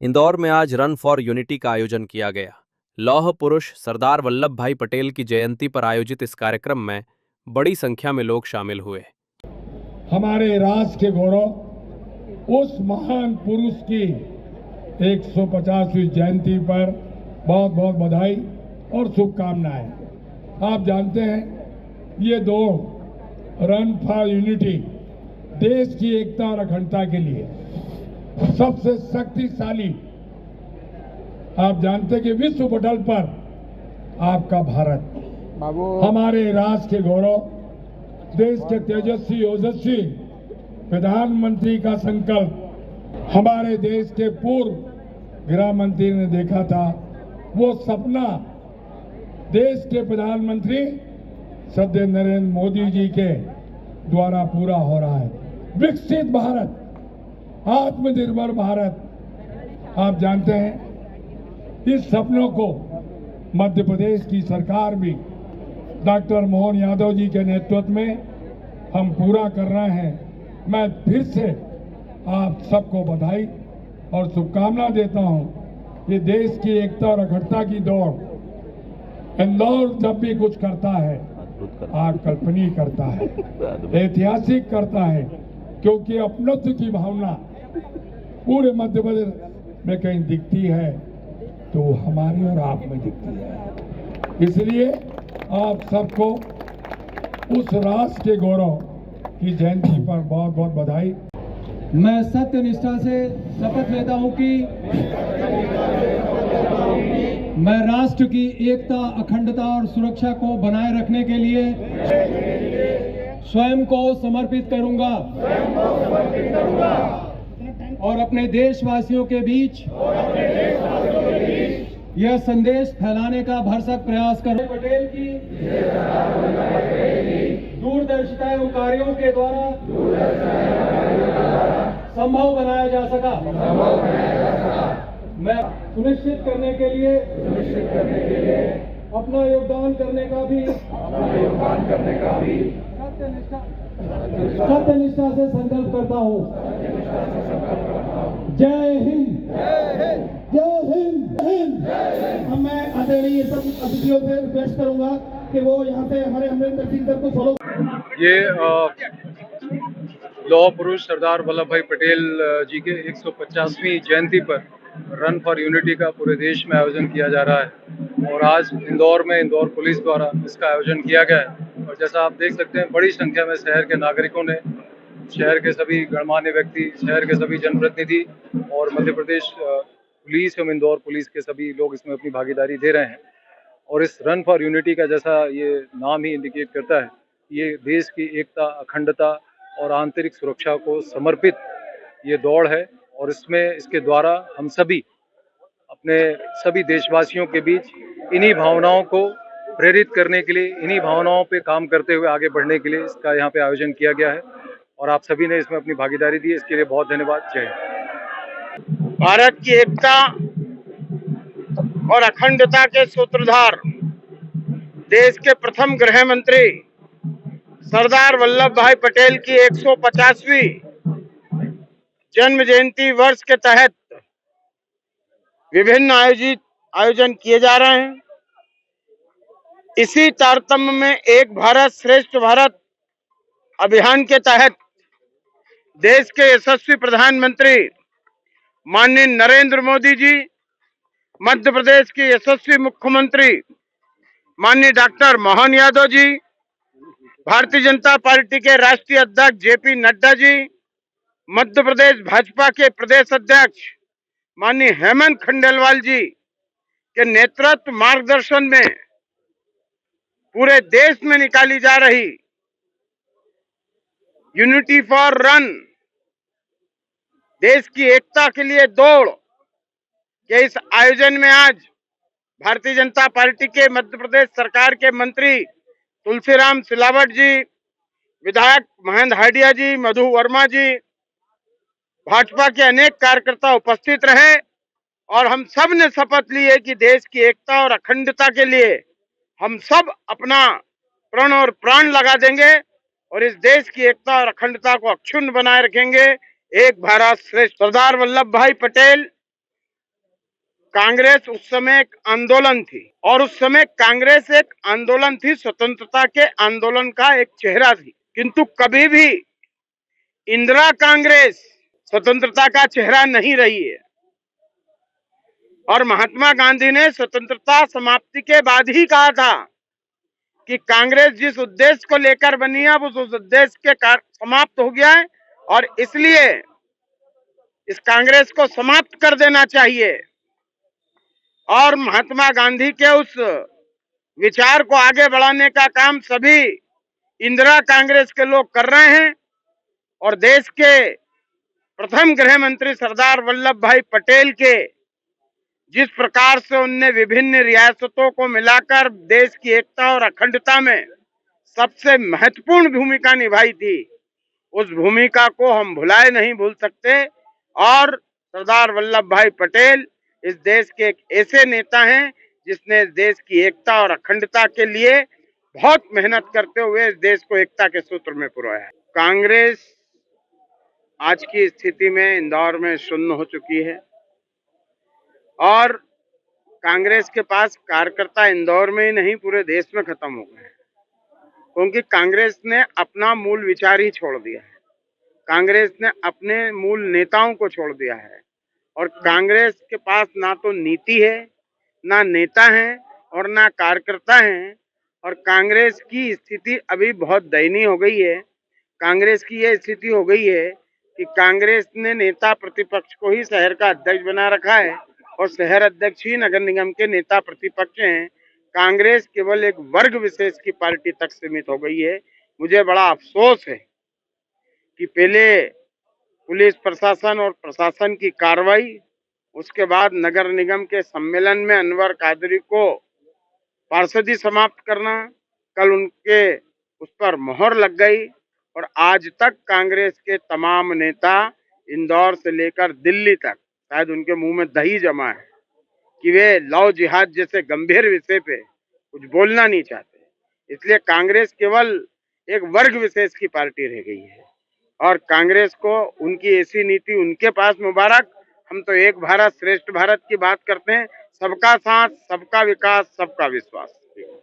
इंदौर में आज run for unity का आयोजन किया गया। लौह पुरुष सरदार वल्लभ भाई पटेल की जयंती पर आयोजित इस कार्यक्रम में बड़ी संख्या में लोग शामिल हुए। हमारे राष्ट्र के गौरव उस महान पुरुष की 150वीं जयंती पर बहुत बहुत बधाई और शुभकामनाएं। आप जानते हैं ये दो रन फॉर यूनिटी देश की एकता और अखंडता के लिए सबसे शक्तिशाली, आप जानते हैं कि विश्व पटल पर आपका भारत हमारे राष्ट्र के गौरव, देश के तेजस्वी ओजस्वी प्रधानमंत्री का संकल्प हमारे देश के पूर्व गृह मंत्री ने देखा था। वो सपना देश के प्रधानमंत्री श्रद्धेय नरेंद्र मोदी जी के द्वारा पूरा हो रहा है। विकसित भारत, आत्मनिर्भर भारत। आप जानते हैं इस सपनों को मध्य प्रदेश की सरकार भी डॉक्टर मोहन यादव जी के नेतृत्व में हम पूरा कर रहे हैं। मैं फिर से आप सबको बधाई और शुभकामना देता हूं। ये देश की एकता और अखंडता की दौड़ इंदौर जब भी कुछ करता है अकल्पनीय करता है, ऐतिहासिक करता है, क्योंकि अपनत्व की भावना पूरे मध्य प्रदेश में कहीं दिखती है तो हमारे और आप में दिखती है। इसलिए आप सबको उस राष्ट्र के गौरव की जयंती पर बहुत बहुत बधाई। मैं सत्य निष्ठा से शपथ लेता हूं कि मैं राष्ट्र की एकता, अखंडता और सुरक्षा को बनाए रखने के लिए स्वयं को समर्पित करूंगा और अपने देशवासियों के बीच यह संदेश फैलाने का भरसक प्रयास करूं। पटेल की दूरदर्शिता एवं कार्यों के द्वारा संभव बनाया जा सका। मैं सुनिश्चित करने के लिए अपना योगदान करने का भी सत्य निष्ठा से संकल्प करता हूँ। जय हिंद, जय हिंद, जय हिंद। अब मैं आदरणीय सब अतिथियों से रिक्वेस्ट करूंगा कि वो यहाँ से हमारे अमरिंदर सिंह सर को फॉलो। ये लौह पुरुष सरदार वल्लभ भाई पटेल जी के 150वीं जयंती पर रन फॉर यूनिटी का पूरे देश में आयोजन किया जा रहा है और आज इंदौर में इंदौर पुलिस द्वारा इसका आयोजन किया गया है। और जैसा आप देख सकते हैं बड़ी संख्या में शहर के नागरिकों ने, शहर के सभी गणमान्य व्यक्ति, शहर के सभी जनप्रतिनिधि और मध्य प्रदेश पुलिस एवं इंदौर पुलिस के सभी लोग इसमें अपनी भागीदारी दे रहे हैं। और इस रन फॉर यूनिटी का जैसा ये नाम ही इंडिकेट करता है, ये देश की एकता, अखंडता और आंतरिक सुरक्षा को समर्पित ये दौड़ है। और इसके द्वारा हम सभी अपने सभी देशवासियों के बीच इन्हीं भावनाओं को प्रेरित करने के लिए, इन्हीं भावनाओं पे काम करते हुए आगे बढ़ने के लिए इसका यहाँ पे आयोजन किया गया है और आप सभी ने इसमें अपनी भागीदारी दी, इसके लिए बहुत धन्यवाद। जय हिंद। भारत की एकता और अखंडता के सूत्रधार, देश के प्रथम गृह मंत्री सरदार वल्लभ भाई पटेल की 150वीं जन्म जयंती वर्ष के तहत विभिन्न आयोजन किए जा रहे हैं। इसी तारतम्य में एक भारत श्रेष्ठ भारत अभियान के तहत देश के यशस्वी प्रधानमंत्री माननीय नरेंद्र मोदी जी, मध्य प्रदेश के यशस्वी मुख्यमंत्री माननीय डॉक्टर मोहन यादव जी, भारतीय जनता पार्टी के राष्ट्रीय अध्यक्ष जेपी नड्डा जी, मध्य प्रदेश भाजपा के प्रदेश अध्यक्ष माननीय हेमंत खंडेलवाल जी के नेतृत्व मार्गदर्शन में पूरे देश में निकाली जा रही यूनिटी फॉर रन, देश की एकता के लिए दौड़ के इस आयोजन में आज भारतीय जनता पार्टी के मध्य प्रदेश सरकार के मंत्री तुलसीराम सिलावट जी, विधायक महेंद्र हाडिया जी, मधु वर्मा जी, भाजपा के अनेक कार्यकर्ता उपस्थित रहे और हम सब ने शपथ ली है कि देश की एकता और अखंडता के लिए हम सब अपना प्रण और प्राण लगा देंगे और इस देश की एकता और अखंडता को अक्षुण्ण बनाए रखेंगे। एक भारत श्रेष्ठ। सरदार वल्लभ भाई पटेल कांग्रेस उस समय एक आंदोलन थी और उस समय कांग्रेस एक आंदोलन थी, स्वतंत्रता के आंदोलन का एक चेहरा थी। किंतु कभी भी इंदिरा कांग्रेस स्वतंत्रता का चेहरा नहीं रही है और महात्मा गांधी ने स्वतंत्रता समाप्ति के बाद ही कहा था कि कांग्रेस जिस उद्देश्य को लेकर बनी है वो उस उद्देश्य के समाप्त हो गया है और इसलिए इस कांग्रेस को समाप्त कर देना चाहिए। और महात्मा गांधी के उस विचार को आगे बढ़ाने का काम सभी इंदिरा कांग्रेस के लोग कर रहे हैं और देश के प्रथम गृह मंत्री सरदार वल्लभ भाई पटेल के जिस प्रकार से उनने विभिन्न रियासतों को मिलाकर देश की एकता और अखंडता में सबसे महत्वपूर्ण भूमिका निभाई थी, उस भूमिका को हम नहीं भूल सकते। और सरदार वल्लभ भाई पटेल इस देश के एक ऐसे नेता हैं जिसने इस देश की एकता और अखंडता के लिए बहुत मेहनत करते हुए इस देश को एकता के सूत्र में पिरोया है। कांग्रेस आज की स्थिति में इंदौर में शून्य हो चुकी है और कांग्रेस के पास कार्यकर्ता इंदौर में ही नहीं पूरे देश में खत्म हो गए हैं, क्योंकि कांग्रेस ने अपना मूल विचार ही छोड़ दिया है, कांग्रेस ने अपने मूल नेताओं को छोड़ दिया है और कांग्रेस के पास ना तो नीति है, ना नेता है और ना कार्यकर्ता हैं और कांग्रेस की स्थिति अभी बहुत दयनीय हो गई है। कांग्रेस की यह स्थिति हो गई है कि कांग्रेस ने नेता प्रतिपक्ष को ही शहर का अध्यक्ष बना रखा है और शहर अध्यक्ष ही नगर निगम के नेता प्रतिपक्ष हैं। कांग्रेस केवल एक वर्ग विशेष की पार्टी तक सीमित हो गई है। मुझे बड़ा अफसोस है कि पहले पुलिस प्रशासन और प्रशासन की कार्रवाई, उसके बाद नगर निगम के सम्मेलन में अनवर कादरी को पार्षदी समाप्त करना, कल उनके उस पर मोहर लग गई और आज तक कांग्रेस के तमाम नेता इंदौर से लेकर दिल्ली तक शायद उनके मुंह में दही जमा है कि वे लव जिहाद जैसे गंभीर विषय पे कुछ बोलना नहीं चाहते। इसलिए कांग्रेस केवल एक वर्ग विशेष की पार्टी रह गई है और कांग्रेस को उनकी ऐसी नीति उनके पास मुबारक। हम तो एक भारत श्रेष्ठ भारत की बात करते हैं, सबका साथ, सबका विकास, सबका विश्वास।